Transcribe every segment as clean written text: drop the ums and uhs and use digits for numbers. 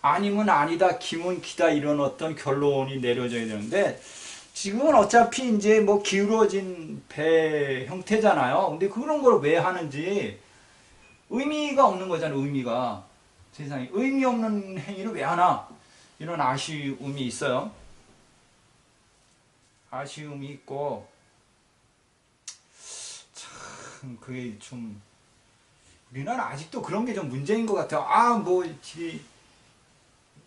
아니면 아니다, 기면 기다 이런 어떤 결론이 내려져야 되는데 지금은 어차피 이제 뭐 기울어진 배 형태잖아요. 근데 그런 걸 왜 하는지 의미가 없는 거잖아요. 의미가 세상에 의미 없는 행위를 왜 하나 이런 아쉬움이 있어요. 아쉬움이 있고 참 그게 좀 우리나라 아직도 그런 게 좀 문제인 것 같아요. 뭐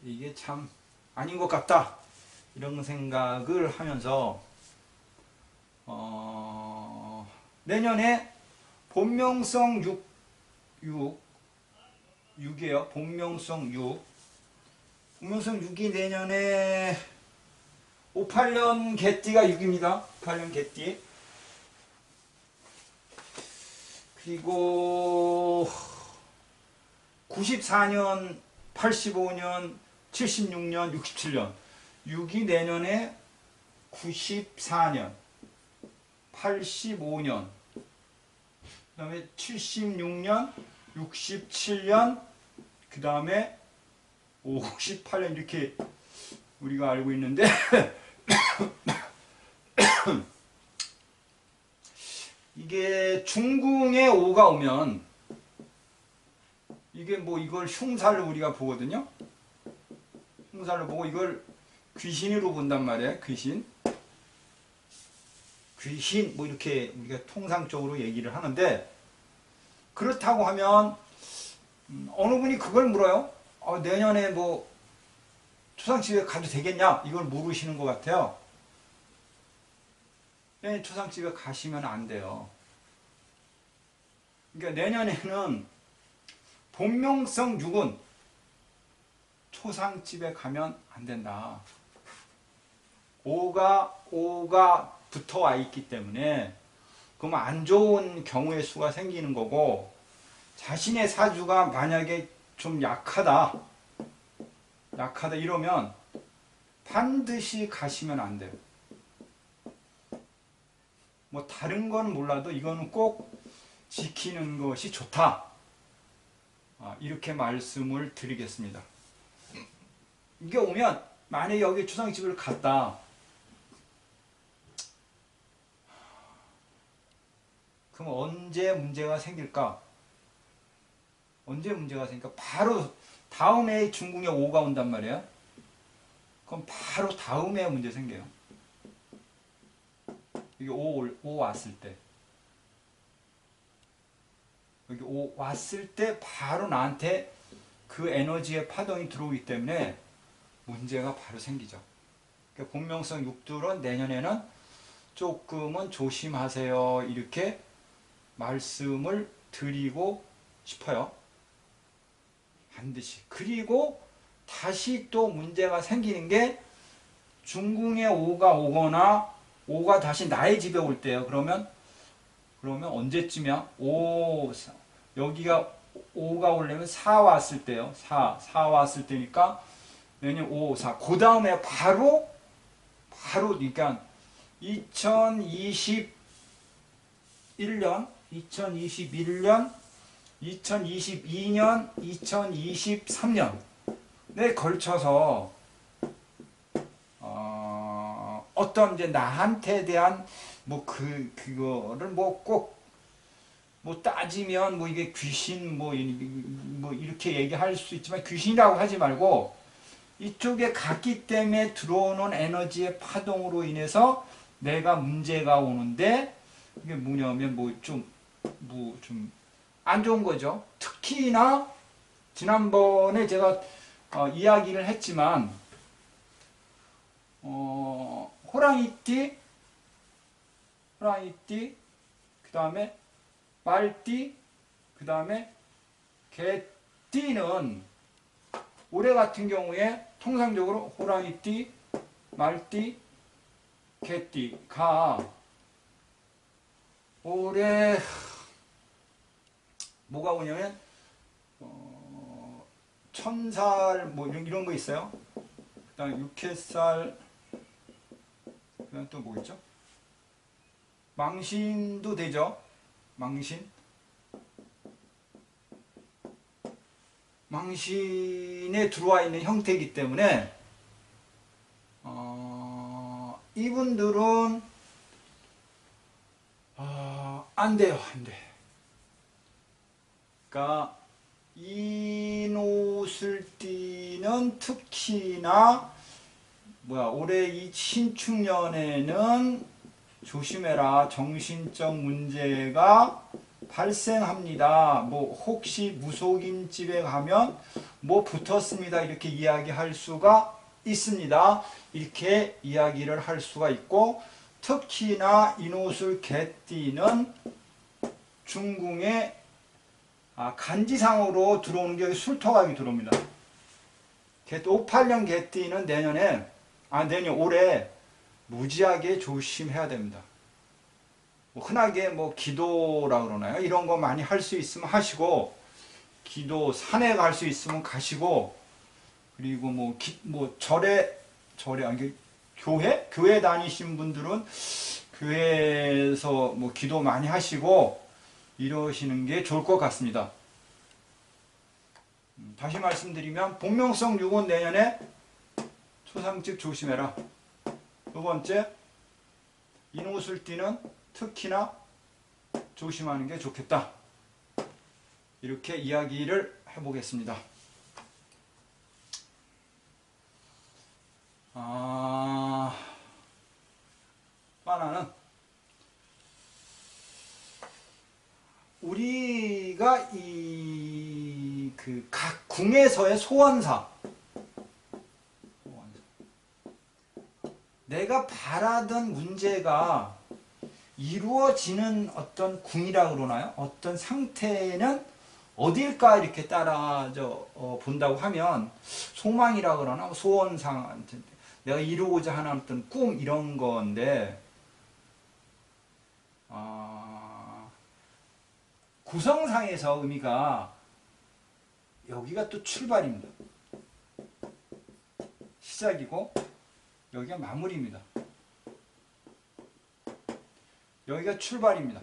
이게 참 아닌 것 같다 이런 생각을 하면서 내년에 본명성 6이에요. 본명성 6. 본명성 6이 내년에 58년 개띠가 6입니다. 58년 개띠. 그리고 94년, 85년, 76년, 67년. 6이 내년에 94년, 85년, 그 다음에 76년, 67년, 그 다음에 58년 이렇게 우리가 알고 있는데 이게 중궁에 5가 오면 이게 뭐 이걸 흉살로 우리가 보거든요. 흉살로 보고 이걸 귀신으로 본단 말이에요. 귀신 뭐 이렇게 우리가 통상적으로 얘기를 하는데 그렇다고 하면 어느 분이 그걸 물어요. 내년에 뭐 초상집에 가도 되겠냐? 이걸 물으시는 것 같아요. 내년 초상집에 가시면 안 돼요. 그러니까 내년에는 본명성 6은 초상집에 가면 안 된다. 5가 붙어 와 있기 때문에 그러면 안 좋은 경우의 수가 생기는 거고 자신의 사주가 만약에 좀 약하다 이러면 반드시 가시면 안 돼요. 뭐 다른 건 몰라도 이거는 꼭 지키는 것이 좋다. 이렇게 말씀을 드리겠습니다. 이게 오면 만약에 여기 초상집을 갔다. 그럼 언제 문제가 생길까? 언제 문제가 생길까? 바로 다음 해에 중궁에 5가 온단 말이에요. 그럼 바로 다음 해에 문제 생겨요. 여기 5 왔을 때. 여기 5 왔을 때 바로 나한테 그 에너지의 파동이 들어오기 때문에 문제가 바로 생기죠. 그러니까 본명성 6들은 내년에는 조금은 조심하세요. 이렇게 말씀을 드리고 싶어요. 반드시. 그리고 다시 또 문제가 생기는 게 중궁에 5가 오거나 5가 다시 나의 집에 올 때요. 그러면 언제쯤이야? 여기가 5가 오려면 4 왔을 때요. 4 왔을 때니까 내년 5, 4. 그 다음에 바로 그러니까 2021년, 2022년, 2023년에 걸쳐서 어떤 이제 나한테 대한 뭐 그거를 뭐 꼭 뭐 따지면 뭐 이게 귀신 뭐 이렇게 얘기할 수 있지만 귀신이라고 하지 말고 이쪽에 갔기 때문에 들어오는 에너지의 파동으로 인해서 내가 문제가 오는데 이게 뭐냐면 뭐 좀 안 좋은 거죠. 특히나 지난번에 제가 이야기를 했지만 호랑이띠, 그 다음에 말띠, 그 다음에 개띠는 올해 같은 경우에 통상적으로 호랑이띠, 말띠, 개띠가 올해 뭐가 오냐면 천살 뭐 이런 거 있어요. 그 다음에 육해살, 그 다음에 또 뭐 있죠? 망신도 되죠. 망신. 망신에 들어와 있는 형태이기 때문에 이분들은 안 돼요, 안 돼. 그러니까 인옷을 띠는 특히나 올해 이 신축년에는 조심해라. 정신적 문제가 발생합니다. 혹시 무속인 집에 가면 붙었습니다. 이렇게 이야기할 수가 있습니다. 이렇게 이야기를 할 수가 있고, 특히나 인옷을 개띠는 중궁에 간지상으로 들어오는 게 술토각이 들어옵니다. 58년 개띠는 내년 올해 무지하게 조심해야 됩니다. 흔하게 기도라 그러나요? 이런 거 많이 할 수 있으면 하시고, 기도 산에 갈 수 있으면 가시고, 그리고 절에 아니 교회 다니신 분들은 교회에서 기도 많이 하시고 이러시는 게 좋을 것 같습니다. 다시 말씀드리면 복명성 6은 내년에 초상집 조심해라. 두 번째, 인옷을 띠는 특히나 조심하는 게 좋겠다. 이렇게 이야기를 해보겠습니다. 하나는 우리가 각 궁에서의 소원사, 내가 바라던 문제가 이루어지는 어떤 궁이라 그러나요? 어떤 상태는 어딜까 이렇게 따라져 본다고 하면 소망이라 그러나 소원상, 내가 이루고자 하는 어떤 꿈 이런 건데, 구성상에서 의미가 여기가 또 출발입니다. 시작이고 여기가 마무리입니다. 여기가 출발입니다.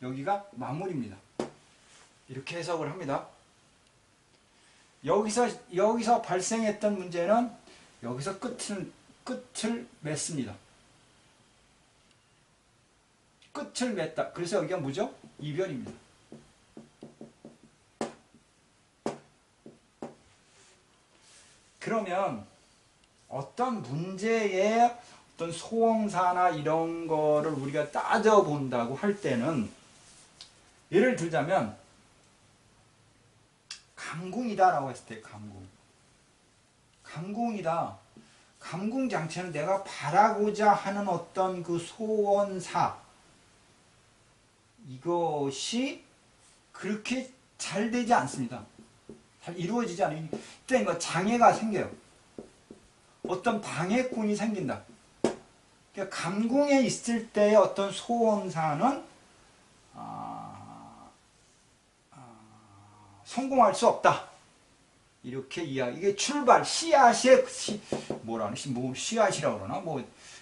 여기가 마무리입니다. 이렇게 해석을 합니다. 여기서 발생했던 문제는 여기서 끝을 맺습니다. 끝을 맺다. 그래서 여기가 뭐죠? 이별입니다. 그러면 어떤 문제의 어떤 소원사나 이런 거를 우리가 따져본다고 할 때는, 예를 들자면 감궁이다라고 했을 때, 감궁이다. 감궁장치는 내가 바라고자 하는 어떤 그 소원사, 이것이 그렇게 잘 되지 않습니다. 잘 이루어지지 않아요. 그때 장애가 생겨요. 어떤 방해꾼이 생긴다. 그러니까 감궁에 있을 때의 어떤 소원사는 성공할 수 없다. 이렇게 이게 출발, 씨앗의 씨앗이라고 그러나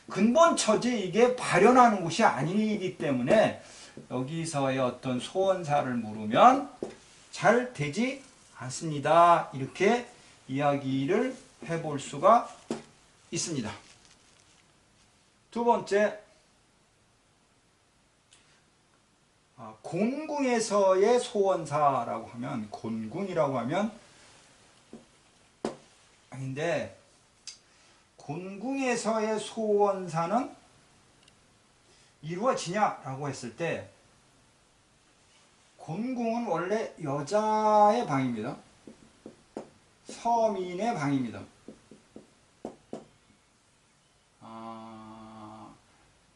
근본 처지 이게 발현하는 곳이 아니기 때문에 여기서의 어떤 소원사를 물으면 잘 되지 않습니다. 이렇게 이야기를 해볼 수가 있습니다. 두 번째, 곤궁에서의 소원사라고 하면, 곤궁이라고 하면 아닌데, 곤궁에서의 소원사는 이루어지냐라고 했을 때, 곤궁은 원래 여자의 방입니다. 서민의 방입니다.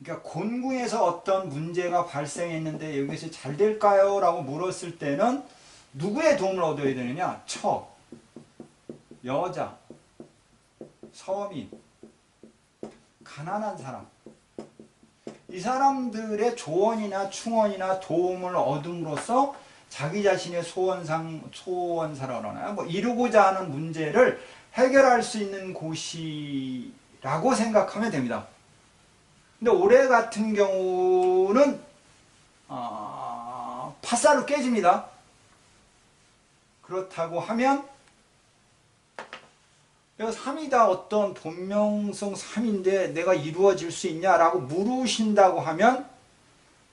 그러니까 곤궁에서 어떤 문제가 발생했는데 여기서 잘 될까요? 라고 물었을 때는 누구의 도움을 얻어야 되느냐? 여자, 서민, 가난한 사람, 이 사람들의 조언이나 충언이나 도움을 얻음으로써 자기 자신의 소원사라고 하나요? 이루고자 하는 문제를 해결할 수 있는 곳이라고 생각하면 됩니다. 근데 올해 같은 경우는 팥살로 깨집니다. 그렇다고 하면 내가 3이다 어떤 본명성 3인데 내가 이루어질 수 있냐라고 물으신다고 하면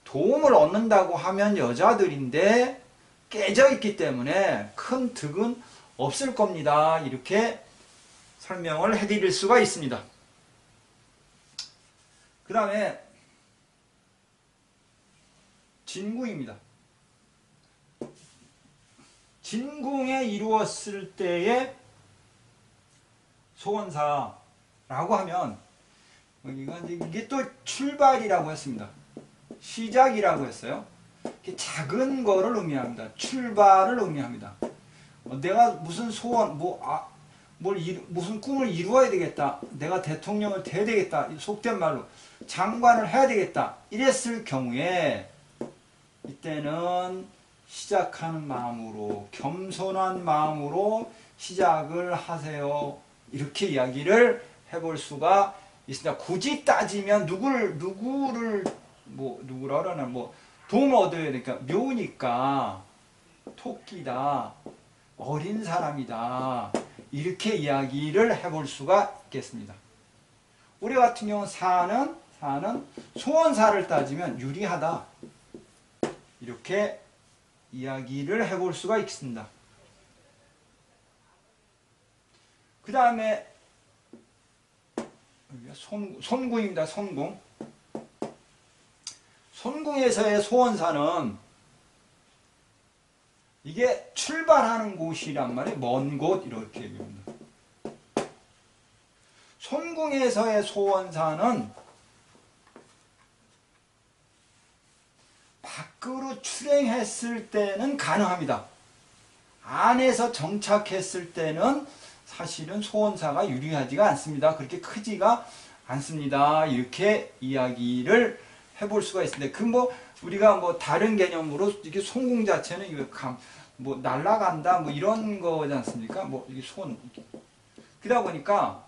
도움을 얻는다고 하면 여자들인데 깨져 있기 때문에 큰 득은 없을 겁니다. 이렇게 설명을 해드릴 수가 있습니다. 그 다음에 진궁입니다. 진궁에 이루었을 때의 소원사라고 하면 이게 또 출발이라고 했습니다. 시작이라고 했어요. 작은 거를 의미합니다. 출발을 의미합니다. 내가 무슨 소원, 무슨 꿈을 이루어야 되겠다. 내가 대통령을 돼야 되겠다. 속된 말로 장관을 해야 되겠다. 이랬을 경우에 이때는 시작하는 마음으로 겸손한 마음으로 시작을 하세요. 이렇게 이야기를 해볼 수가 있습니다. 굳이 따지면 누구라 그러나 도움을 얻어야 되니까 묘니까 토끼다 어린 사람이다 이렇게 이야기를 해볼 수가 있겠습니다. 우리 같은 경우는 사는 소원사를 따지면 유리하다 이렇게 이야기를 해볼 수가 있습니다. 그 다음에 손궁입니다. 손궁. 손궁에서의 소원사는 이게 출발하는 곳이란 말이에요. 먼 곳 이렇게 얘기합니다. 손궁에서의 소원사는 밖으로 출행했을 때는 가능합니다. 안에서 정착했을 때는 사실은 소원사가 유리하지가 않습니다. 그렇게 크지가 않습니다. 이렇게 이야기를 해볼 수가 있습니다. 우리가 다른 개념으로 이게 손궁 자체는 이거 날아간다 이런 거지 않습니까? 이게 그러다 보니까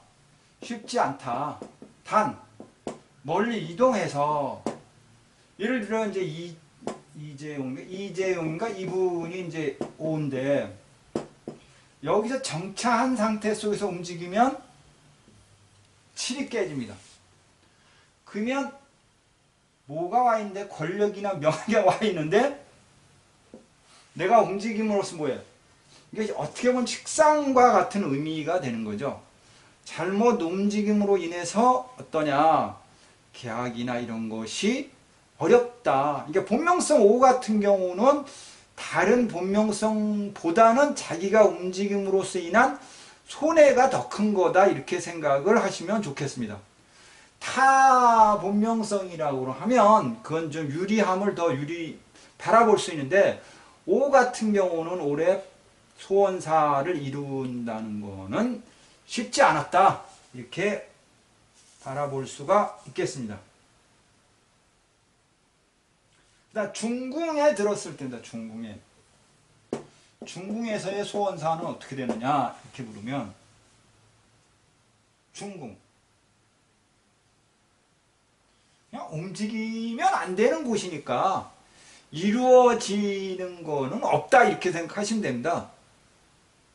쉽지 않다. 단 멀리 이동해서 예를 들어 이제 이재용인가 이분이 이제 오는데 여기서 정차한 상태 속에서 움직이면 7이 깨집니다. 그러면 뭐가 와 있는데 권력이나 명예가 와 있는데 내가 움직임으로써 뭐예요? 이게 어떻게 보면 식상과 같은 의미가 되는 거죠. 잘못 움직임으로 인해서 어떠냐 계약이나 이런 것이 어렵다. 그러니까 본명성 5 같은 경우는 다른 본명성보다는 자기가 움직임으로써 인한 손해가 더 큰 거다 이렇게 생각을 하시면 좋겠습니다. 타 본명성이라고 하면 그건 좀 유리함을 더 바라볼 수 있는데 5 같은 경우는 올해 소원사를 이룬다는 거는 쉽지 않았다 이렇게 바라볼 수가 있겠습니다. 그다음 중궁에 들었을 때입니다. 중궁에서의 소원사는 어떻게 되느냐 이렇게 물으면 중궁 그냥 움직이면 안 되는 곳이니까 이루어지는 거는 없다 이렇게 생각하시면 됩니다.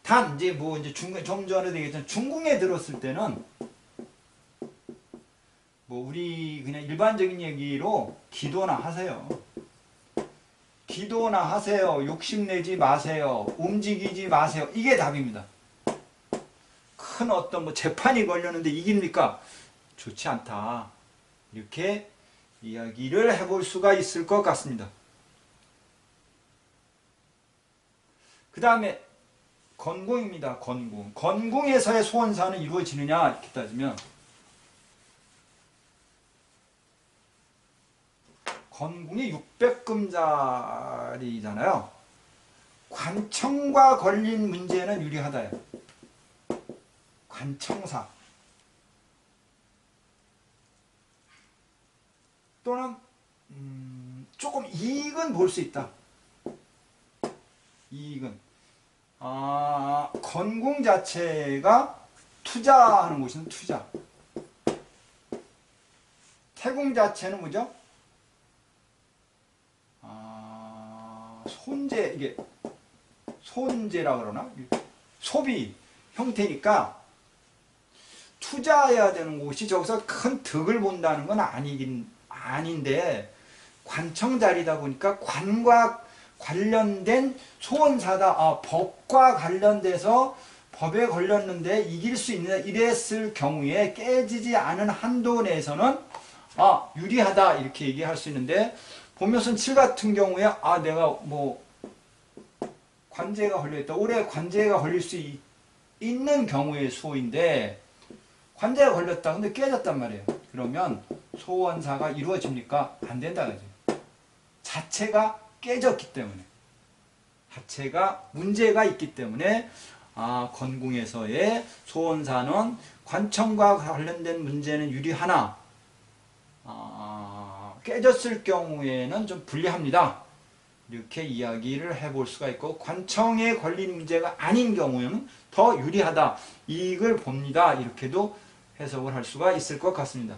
단 이제 좀 전에 얘기했던 중궁에 들었을 때는 우리 그냥 일반적인 얘기로 기도나 하세요. 기도나 하세요. 욕심내지 마세요. 움직이지 마세요. 이게 답입니다. 큰 어떤 재판이 걸렸는데 이깁니까? 좋지 않다. 이렇게 이야기를 해볼 수가 있을 것 같습니다. 그 다음에 건궁입니다. 건궁. 건궁에서의 소원사는 이루어지느냐 이렇게 따지면 건궁이 600금자리잖아요. 관청과 걸린 문제는 유리하다요. 관청사 또는 조금 이익은 볼 수 있다. 이익은 건궁 자체가 투자하는 곳이는 투자. 태궁 자체는 뭐죠? 손재, 이게 손재라 그러나? 소비 형태니까 투자해야 되는 곳이 저기서 큰 득을 본다는 건 아닌데 관청 자리다 보니까 관과 관련된 소원사다. 법과 관련돼서 법에 걸렸는데 이길 수 있는 이랬을 경우에 깨지지 않은 한도 내에서는 유리하다 이렇게 얘기할 수 있는데 보면선 7 같은 경우에 내가 뭐 관제가 걸려있다. 올해 관제가 걸릴 수 있는 경우의 수호인데 관제가 걸렸다. 근데 깨졌단 말이에요. 그러면 소원사가 이루어집니까? 안 된다 그죠. 자체가 깨졌기 때문에 자체가 문제가 있기 때문에 건궁에서의 소원사는 관청과 관련된 문제는 유리하나 깨졌을 경우에는 좀 불리합니다. 이렇게 이야기를 해볼 수가 있고 관청에 걸린 문제가 아닌 경우에는 더 유리하다. 이익을 봅니다. 이렇게도 해석을 할 수가 있을 것 같습니다.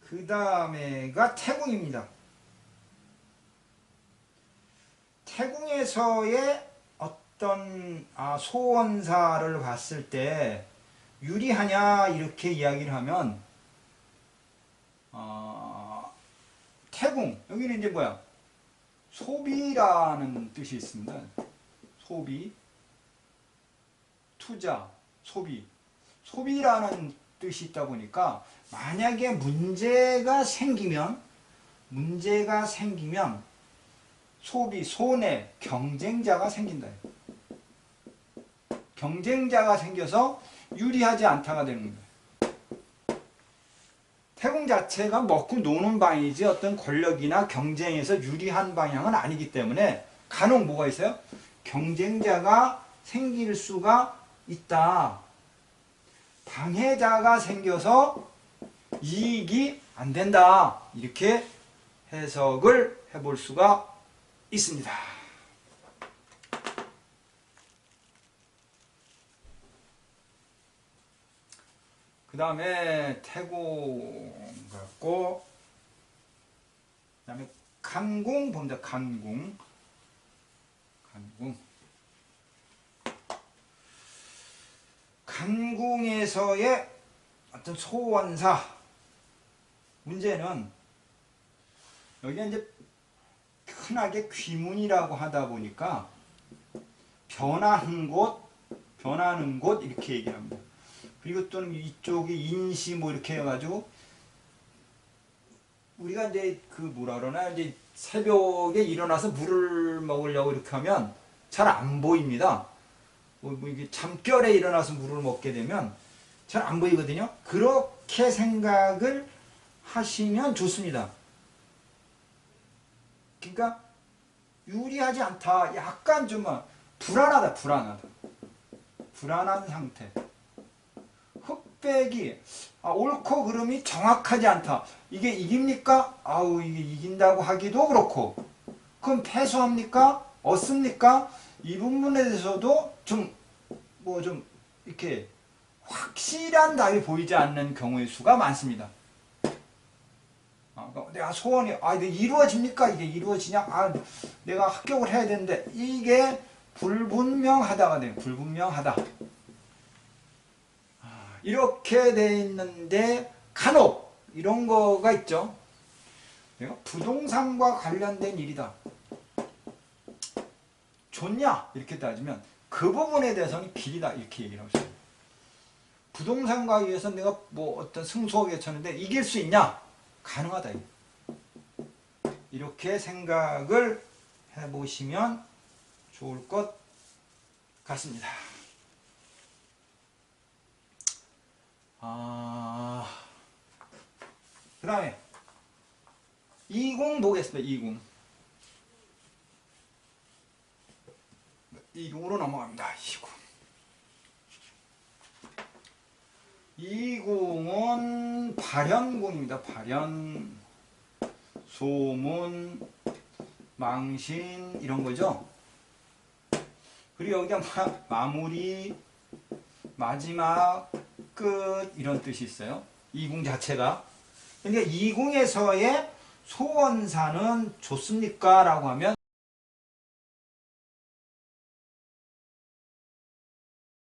그 다음에가 태궁입니다. 태궁에서의 어떤 소원사를 봤을 때 유리하냐 이렇게 이야기를 하면 태궁 여기는 이제 뭐야 소비라는 뜻이 있습니다. 소비 투자 소비라는 뜻이 있다 보니까 만약에 문제가 생기면 소비, 손해, 경쟁자가 생긴다. 경쟁자가 생겨서 유리하지 않다가 되는 거예요. 태궁 자체가 먹고 노는 방이지 어떤 권력이나 경쟁에서 유리한 방향은 아니기 때문에 간혹 뭐가 있어요? 경쟁자가 생길 수가 있다. 방해자가 생겨서 이익이 안 된다. 이렇게 해석을 해볼 수가 있습니다. 그 다음에 태궁 같고 그 다음에 간궁 봅니다. 간궁 간궁에서의 어떤 소원사 문제는 여기가 이제 흔하게 귀문이라고 하다 보니까 변하는 곳 이렇게 얘기를 합니다. 그리고 또는 이쪽이 인시 뭐 이렇게 해가지고 우리가 이제 그 뭐라 그러나 이제 새벽에 일어나서 물을 먹으려고 이렇게 하면 잘 안 보입니다. 뭐 이게 잠결에 일어나서 물을 먹게 되면 잘 안 보이거든요. 그렇게 생각을 하시면 좋습니다. 그러니까 유리하지 않다. 약간 좀 불안한 상태. 흑백이 옳고 그름이 정확하지 않다. 이게 이깁니까? 이게 이긴다고 하기도 그렇고 그럼 패소합니까? 얻습니까? 이 부분에 대해서도 좀 이렇게 확실한 답이 보이지 않는 경우의 수가 많습니다. 내가 소원이 이게 이루어집니까? 이게 이루어지냐? 내가 합격을 해야 되는데 이게 불분명하다가 돼요. 불분명하다. 이렇게 돼 있는데 간혹 이런 거가 있죠. 내가 부동산과 관련된 일이다. 좋냐? 이렇게 따지면 그 부분에 대해서는 비리다. 이렇게 얘기를 하고 있어요. 부동산과 위해서 내가 뭐 어떤 승소하게 쳤는데 이길 수 있냐? 가능하다. 이렇게 생각을 해보시면 좋을 것 같습니다. 그 다음에 이궁 보겠습니다. 이궁으로 넘어갑니다. 이궁은 발현궁입니다. 발현, 소문, 망신 이런 거죠. 그리고 여기가 마무리, 마지막, 끝 이런 뜻이 있어요. 이궁 자체가. 그러니까 이궁에서의 소원사는 좋습니까? 라고 하면